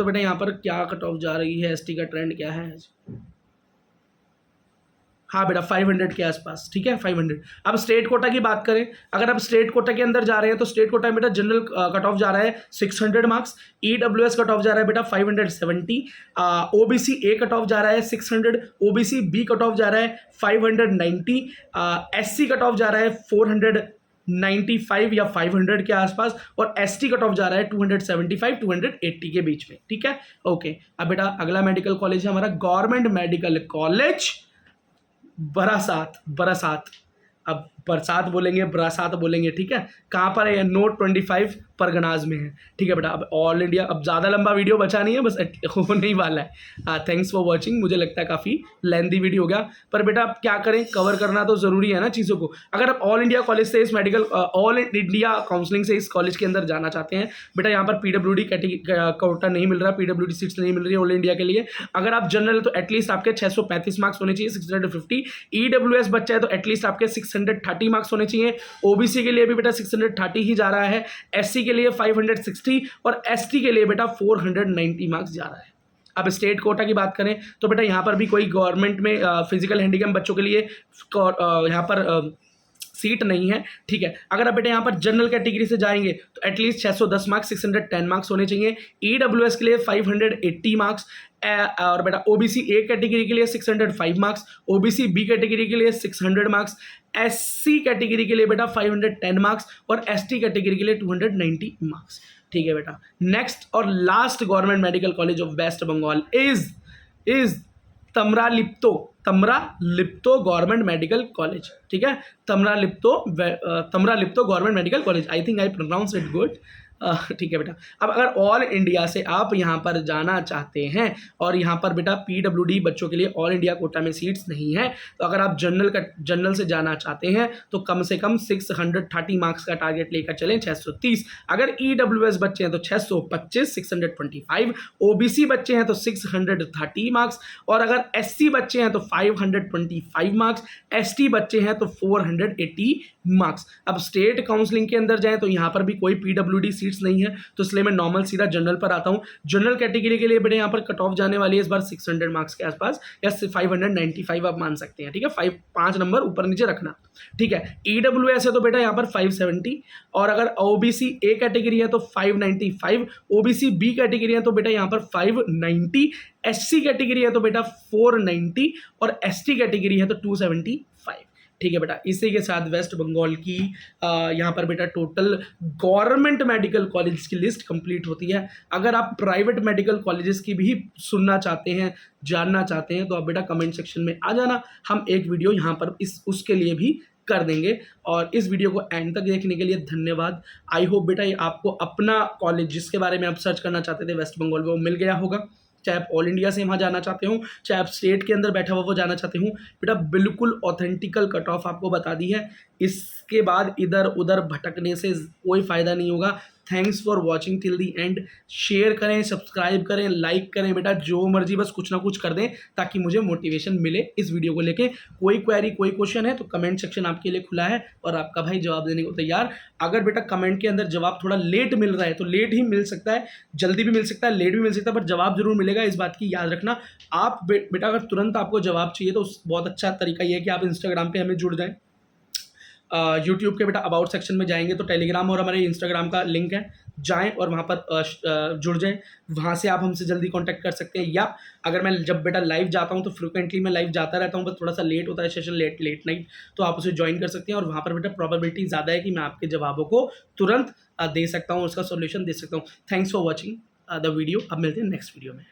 बेटा यहाँ पर क्या कट ऑफ जा रही है, एसटी का ट्रेंड क्या है? हाँ बेटा 500 के आसपास। ठीक है 500। अब स्टेट कोटा की बात करें, अगर आप स्टेट कोटा के अंदर जा रहे हैं तो स्टेट कोटा में बेटा जनरल कट ऑफ जा रहा है 600 मार्क्स, ईडब्ल्यूएस कट ऑफ जा रहा है बेटा 570, ओबीसी ए कट ऑफ जा रहा है 600, ओबीसी बी कट ऑफ जा रहा है 590, एससी कट ऑफ जा रहा है 495 या 500 के आसपास और एसटी कट ऑफ जा रहा है 275 280 के बीच में। ठीक है ओके। अब बेटा अगला मेडिकल कॉलेज है हमारा गवर्नमेंट मेडिकल कॉलेज बरासात। अब बरसात बोलेंगे, बरासात बोलेंगे, ठीक है। कहाँ पर है? नोट 25 परगनाज में है। ठीक है बेटा। अब ऑल इंडिया, अब ज़्यादा लंबा वीडियो बचा नहीं है, बस होने ही वाला है। Thanks for watching. मुझे लगता है काफ़ी लेंथी वीडियो हो गया, पर बेटा अब क्या करें, कवर करना तो ज़रूरी है ना चीज़ों को। अगर आप ऑल इंडिया कॉलेज से इस मेडिकल ऑल इंडिया काउंसलिंग से इस कॉलेज के अंदर जाना चाहते हैं, बेटा यहाँ पर पीडब्ल्यूडी कोटा नहीं मिल रहा, पीडब्ल्यूडी सीट्स नहीं मिल रही है ऑल इंडिया के लिए। अगर आप जनरल तो एटलीस्ट आपके 635 मार्क्स होने चाहिए, 650। ईडब्ल्यूएस बच्चा है तो एटलीस्ट आपके 630 मार्क्स होने चाहिए। ओबीसी के लिए भी बेटा 630 ही जा रहा है, एससी के लिए 560 और एसटी के लिए बेटा 490 मार्क्स जा रहा है। अब स्टेट कोटा की बात करें तो बेटा यहाँ पर भी कोई गवर्नमेंट में फिजिकल हैंडीकैप बच्चों के लिए यहाँ पर सीट नहीं है। ठीक है। अगर आप बेटा यहाँ पर जनरल कैटेगरी से जाएंगे तो एटलीस्ट 610 मार्क्स, 610 मार्क्स होने चाहिए। ईडब्ल्यूएस के लिए 580 मार्क्स और बेटा ओबीसी ए कैटेगरी के लिए 605 मार्क्स, ओबीसी बी कैटेगरी के लिए 600 मार्क्स, एससी कैटेगरी के लिए बेटा 510 मार्क्स और एसटी कैटेगरी के लिए 290 मार्क्स। ठीक है बेटा। नेक्स्ट और last government medical college of West Bengal is Tamralipto government medical college. ठीक है, Tamralipto government medical college. I think I pronounce it good. ठीक है बेटा। अब अगर ऑल इंडिया से आप यहाँ पर जाना चाहते हैं और यहाँ पर बेटा पीडब्ल्यूडी बच्चों के लिए ऑल इंडिया कोटा में सीट्स नहीं है, तो अगर आप जनरल से जाना चाहते हैं तो कम से कम 630 मार्क्स का टारगेट लेकर चलें, 630। अगर ईडब्ल्यूएस बच्चे हैं तो 625, 625। ओबीसी बच्चे हैं तो 630 मार्क्स और अगर एससी बच्चे हैं तो 525 मार्क्स, एसटी बच्चे हैं तो 480 मार्क्स। अब स्टेट काउंसलिंग के अंदर जाएँ तो यहाँ पर भी कोई पीडब्ल्यूडी सीट्स नहीं है, तो इसलिए मैं नॉर्मल सीधा जनरल पर आता हूँ। जनरल कैटेगरी के लिए बेटा यहाँ पर कट ऑफ जाने वाली है इस बार 600 मार्क्स के आसपास, या 595 आप मान सकते हैं, ठीक है, 5 नंबर ऊपर नीचे रखना, ठीक है। ईडब्ल्यूएस है तो बेटा यहाँ पर 570, और अगर ओबीसी ए कैटेगरी है तो 595, ओबीसी बी कैटेगरी है तो बेटा यहाँ पर 590, एससी कैटेगरी है तो बेटा 490, और एसटी कैटेगरी है तो 275, ठीक है बेटा। इसी के साथ वेस्ट बंगाल की यहाँ पर बेटा टोटल गवर्नमेंट मेडिकल कॉलेज की लिस्ट कंप्लीट होती है। अगर आप प्राइवेट मेडिकल कॉलेजेस की भी सुनना चाहते हैं, जानना चाहते हैं, तो आप बेटा कमेंट सेक्शन में आ जाना, हम एक वीडियो यहाँ पर उसके लिए भी कर देंगे। और इस वीडियो को एंड तक देखने के लिए धन्यवाद। आई होप बेटा ये आपको अपना कॉलेज जिसके बारे में आप सर्च करना चाहते थे वेस्ट बंगाल में वो मिल गया होगा। चाहे आप ऑल इंडिया से वहाँ जाना चाहते हो, चाहे आप स्टेट के अंदर बैठा हुआ वो जाना चाहते हो, बेटा बिल्कुल ऑथेंटिकल कट ऑफ आपको बता दी है। इसके बाद इधर उधर भटकने से कोई फ़ायदा नहीं होगा। Thanks for watching till the and. Share करें, सब्सक्राइब करें, लाइक करें बेटा, जो मर्जी बस कुछ ना कुछ कर दें ताकि मुझे मोटिवेशन मिले इस वीडियो को लेके। कोई क्वेरी, कोई क्वेश्चन है तो कमेंट सेक्शन आपके लिए खुला है और आपका भाई जवाब देने को तैयार। अगर बेटा कमेंट के अंदर जवाब थोड़ा लेट मिल रहा है तो लेट ही मिल सकता है, जल्दी भी मिल सकता है, लेट भी मिल सकता है, पर जवाब जरूर मिलेगा, इस बात की याद रखना। आप बेटा अगर तुरंत आपको जवाब चाहिए तो बहुत अच्छा तरीका ये है कि आप इंस्टाग्राम पे हमें जुड़ जाएं। यूट्यूब के बेटा अबाउट सेक्शन में जाएंगे तो टेलीग्राम और हमारे इंस्टाग्राम का लिंक है, जाएं और वहाँ पर जुड़ जाएं। वहाँ से आप हमसे जल्दी कांटेक्ट कर सकते हैं। या अगर मैं जब बेटा लाइव जाता हूँ तो फ्रिक्वेंटली मैं लाइव जाता रहता हूँ, बस थोड़ा सा लेट होता है सेशन, लेट नाइट, तो आप उसे ज्वाइन कर सकते हैं। और वहाँ पर बेटा प्रोबेबिलिटी ज़्यादा है कि मैं आपके जवाबों को तुरंत दे सकता हूँ, उसका सोल्यूशन दे सकता हूँ। Thanks for watching the video. अब मिलते हैं नेक्स्ट वीडियो में।